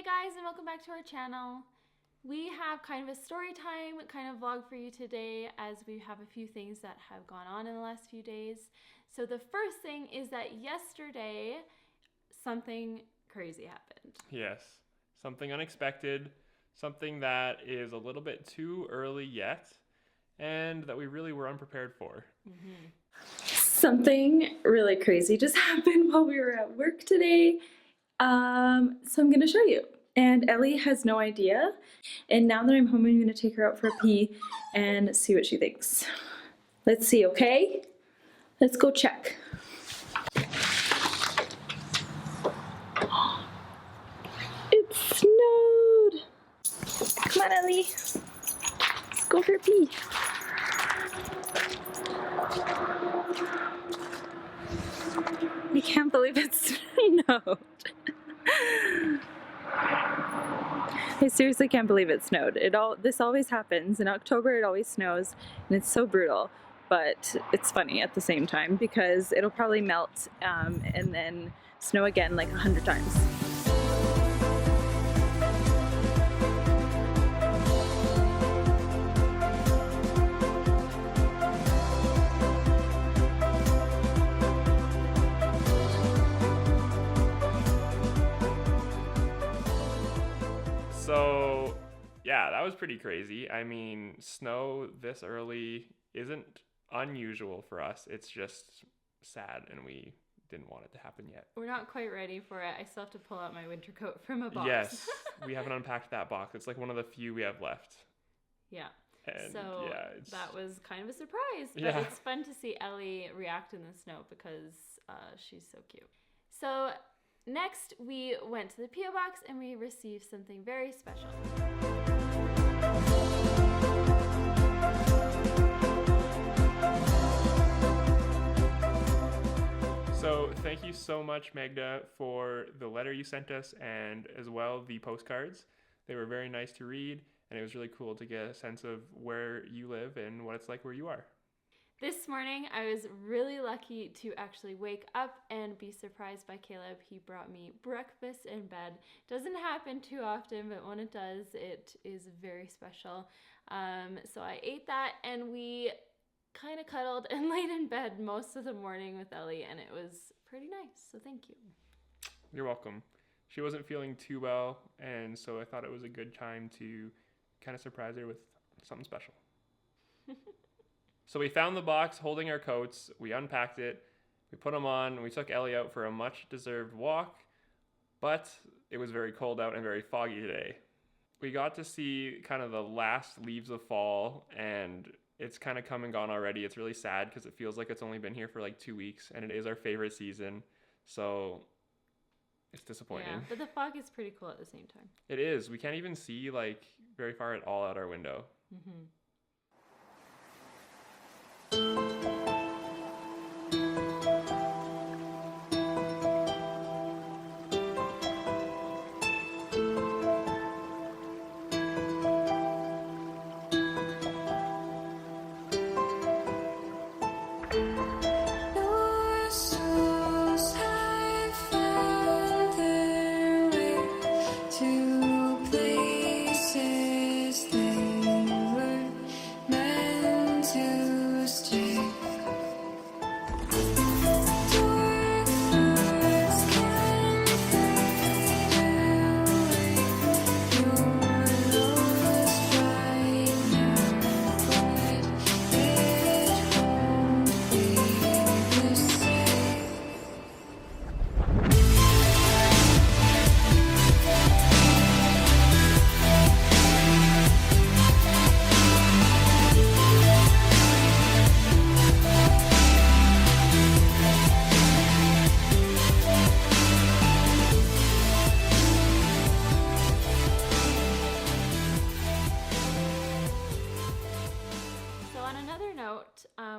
Hey guys, and welcome back to our channel. We have kind of a story time kind of vlog for you today, as we have a few things that have gone on in the last few days. So the first thing is that yesterday something crazy happened. Yes, something unexpected, something that is a little bit too early yet, and that we really were unprepared for. Something really crazy just happened while we were at work today. So I'm going to show you. And Ellie has no idea. And now that I'm home, I'm going to take her out for a pee and see what she thinks. Let's see, okay? Let's go check. It snowed. Come on, Ellie. Let's go for a pee. I can't believe it snowed. I seriously can't believe it snowed. This always happens. In October it always snows and it's so brutal, but it's funny at the same time because it'll probably melt and then snow again like 100 times. So, yeah, that was pretty crazy. I mean, snow this early isn't unusual for us. It's just sad, and we didn't want it to happen yet. We're not quite ready for it. I still have to pull out my winter coat from a box. Yes, we haven't unpacked that box. It's like one of the few we have left. Yeah. And so yeah, that was kind of a surprise, but Yeah. It's fun to see Ellie react in the snow because she's so cute. So next we went to the P.O. box and we received something very special. So thank you so much, Magda, for the letter you sent us and as well the postcards. They were very nice to read, and it was really cool to get a sense of where you live and what it's like where you are. This morning, I was really lucky to actually wake up and be surprised by Caleb. He brought me breakfast in bed. Doesn't happen too often, but when it does, it is very special. So I ate that, and we kind of cuddled and laid in bed most of the morning with Ellie, and it was pretty nice, so thank you. You're welcome. She wasn't feeling too well, and so I thought it was a good time to kind of surprise her with something special. So we found the box holding our coats, we unpacked it, we put them on, and we took Ellie out for a much-deserved walk, but it was very cold out and very foggy today. We got to see kind of the last leaves of fall, and it's kind of come and gone already. It's really sad because it feels like it's only been here for like 2 weeks, and it is our favorite season, so it's disappointing. Yeah, but the fog is pretty cool at the same time. It is. We can't even see like very far at all out our window. Mm-hmm.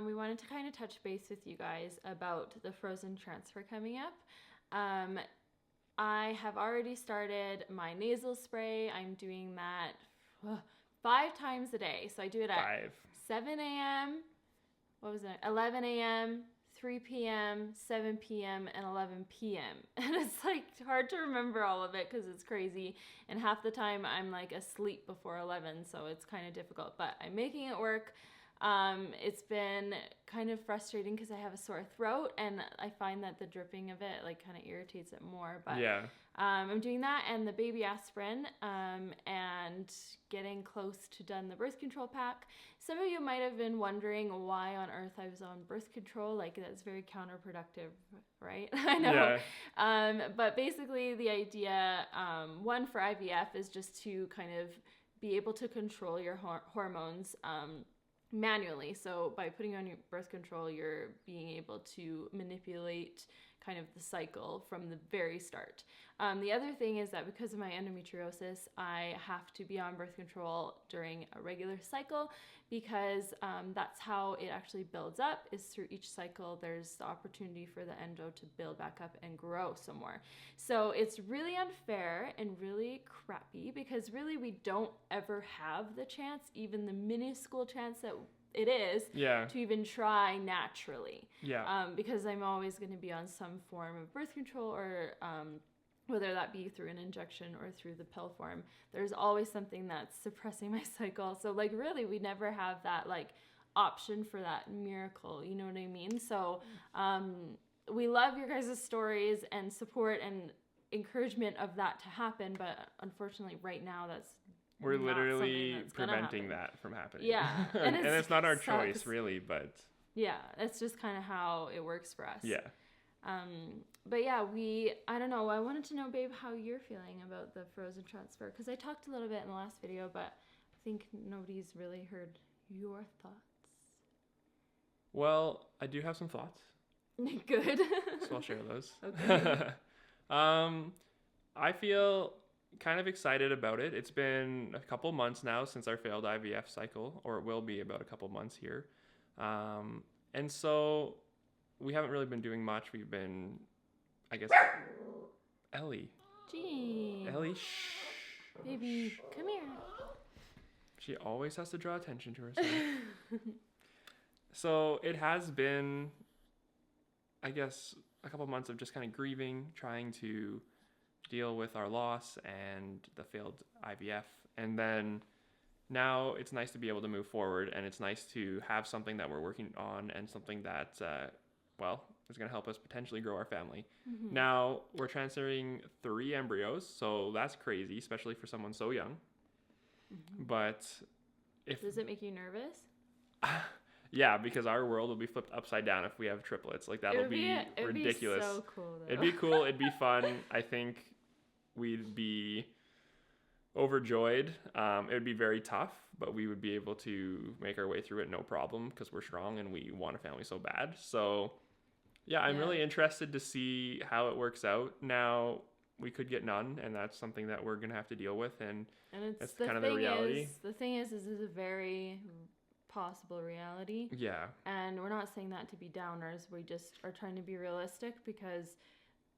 We wanted to kind of touch base with you guys about the Frozen transfer coming up. I have already started my nasal spray. I'm doing that 5 times a day. So I do it at 7 a.m. 11 a.m., 3 p.m., 7 p.m., and 11 p.m. And it's like hard to remember all of it because it's crazy. And half the time I'm like asleep before 11, so it's kind of difficult. But I'm making it work. It's been kind of frustrating because I have a sore throat, and I find that the dripping of it like kind of irritates it more. But Yeah. I'm doing that and the baby aspirin, and getting close to done the birth control pack. Some of you might have been wondering why on earth I was on birth control. Like, that's very counterproductive, right? I know. Yeah. But basically the idea, one for IVF is just to kind of be able to control your hormones, manually. So by putting on your birth control, you're being able to manipulate kind of the cycle from the very start. The other thing is that because of my endometriosis, I have to be on birth control during a regular cycle because that's how it actually builds up, is through each cycle. There's the opportunity for the endo to build back up and grow some more. So it's really unfair and really crappy because really we don't ever have the chance, even the minuscule chance that it is, Yeah. to even try naturally. Yeah. Because I'm always going to be on some form of birth control, or whether that be through an injection or through the pill form, there's always something that's suppressing my cycle. So like really we never have that like option for that miracle, you know what I mean? So we love your guys' stories and support and encouragement of that to happen, but unfortunately right now we're not literally something that's gonna preventing happen. that from happening. Yeah. And it's not our sucks. choice really, but Yeah, it's just kind of how it works for us. yeah. But yeah, I don't know, I wanted to know, babe, how you're feeling about the frozen transfer, because I talked a little bit in the last video, but I think nobody's really heard your thoughts. Well, I do have some thoughts. Good. So I'll share those. Okay. I feel kind of excited about it. It's been a couple months now since our failed IVF cycle, or it will be about a couple months here. And so we haven't really been doing much. We've been, I guess, Ellie, shh. Baby, come here. She always has to draw attention to herself. So it has been, I guess, a couple months of just kind of grieving, trying to deal with our loss and the failed IVF. And then now it's nice to be able to move forward, and it's nice to have something that we're working on and something that, is going to help us potentially grow our family. Mm-hmm. Now we're transferring 3 embryos, so that's crazy, especially for someone so young. Mm-hmm. But does it make you nervous? Yeah, because our world will be flipped upside down if we have triplets. Like, that'll be ridiculous. It would be so cool, though. It'd be cool. It'd be fun. I think we'd be overjoyed. It would be very tough, but we would be able to make our way through it no problem because we're strong and we want a family so bad. So, yeah, I'm really interested to see how it works out. Now, we could get none, and that's something that we're going to have to deal with, and it's kind of the reality. The thing is this is a very possible reality. Yeah. And we're not saying that to be downers. We just are trying to be realistic, because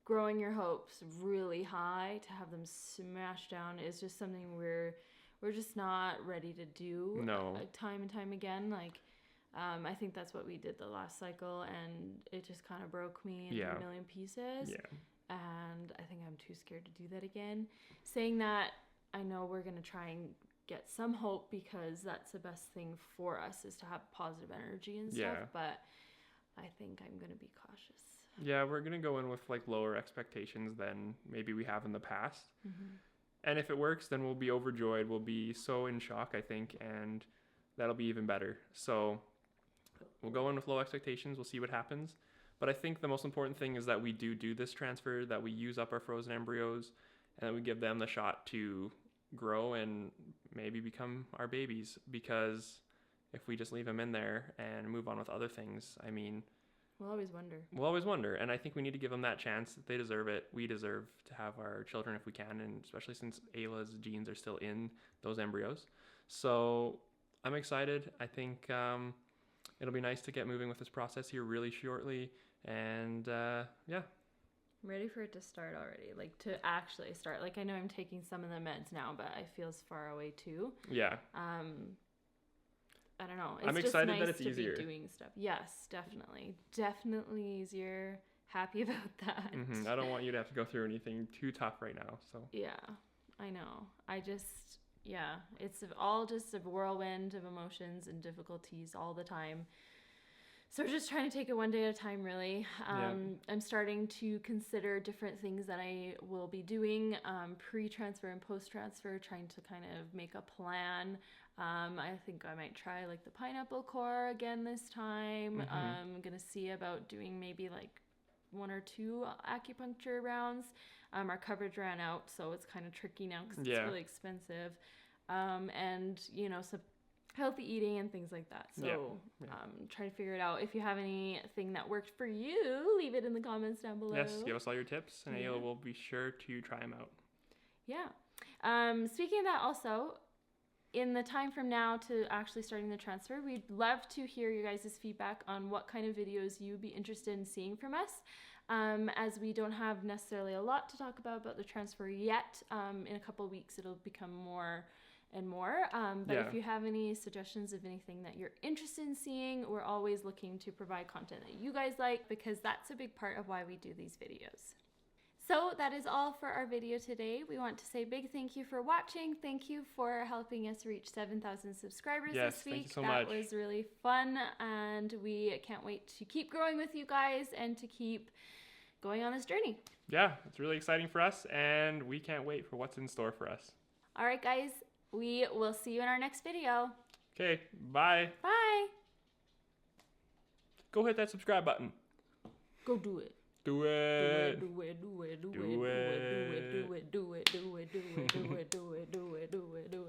growing your hopes really high to have them smashed down is just something we're just not ready to do. No. Time and time again. Like, I think that's what we did the last cycle, and it just kind of broke me into a million pieces. Yeah. And I think I'm too scared to do that again. Saying that, I know we're going to try and get some hope, because that's the best thing for us, is to have positive energy and stuff. But I think I'm going to be cautious. Yeah, we're going to go in with like lower expectations than maybe we have in the past. Mm-hmm. And if it works, then we'll be overjoyed. We'll be so in shock, I think, and that'll be even better. So we'll go in with low expectations. We'll see what happens. But I think the most important thing is that we do this transfer, that we use up our frozen embryos, and that we give them the shot to grow and maybe become our babies. Because if we just leave them in there and move on with other things, I mean, we'll always wonder. And I think we need to give them that chance. They deserve it. We deserve to have our children if we can, and especially since Ayla's genes are still in those embryos. So I'm excited. I think it'll be nice to get moving with this process here really shortly. And yeah. I'm ready for it to start already, like to actually start. Like, I know I'm taking some of the meds now, but I feel far away too. Yeah. I don't know. I'm just excited nice that it's to easier. Be doing stuff. Yes, definitely. Definitely easier. Happy about that. I don't want you to have to go through anything too tough right now. So Yeah, I know. It's all just a whirlwind of emotions and difficulties all the time. So we're just trying to take it one day at a time, really. I'm starting to consider different things that I will be doing pre-transfer and post-transfer, trying to kind of make a plan. I think I might try like the pineapple core again this time. I'm going to see about doing maybe like 1 or 2 acupuncture rounds. Our coverage ran out, so it's kind of tricky now because it's really expensive. And, you know, some healthy eating and things like that. So try to figure it out. If you have anything that worked for you, leave it in the comments down below. Yes, give us all your tips, and Ayla will be sure to try them out. Yeah. Speaking of that also, in the time from now to actually starting the transfer, we'd love to hear your guys' feedback on what kind of videos you'd be interested in seeing from us. As we don't have necessarily a lot to talk about the transfer yet. In a couple of weeks, it'll become more and more. But if you have any suggestions of anything that you're interested in seeing, we're always looking to provide content that you guys like, because that's a big part of why we do these videos. So that is all for our video today. We want to say a big thank you for watching. Thank you for helping us reach 7,000 subscribers this week. Thank you so much. That was really fun, and we can't wait to keep growing with you guys and to keep going on this journey. Yeah, it's really exciting for us, and we can't wait for what's in store for us. All right, guys. We will see you in our next video. Okay, bye. Bye. Go hit that subscribe button. Go do it. Do it. Do it, do it, do it, Do do it. it, do it, do it, do it, do it, do it, do it, do it, do it, do it, do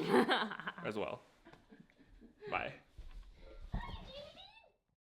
it. As well. Bye.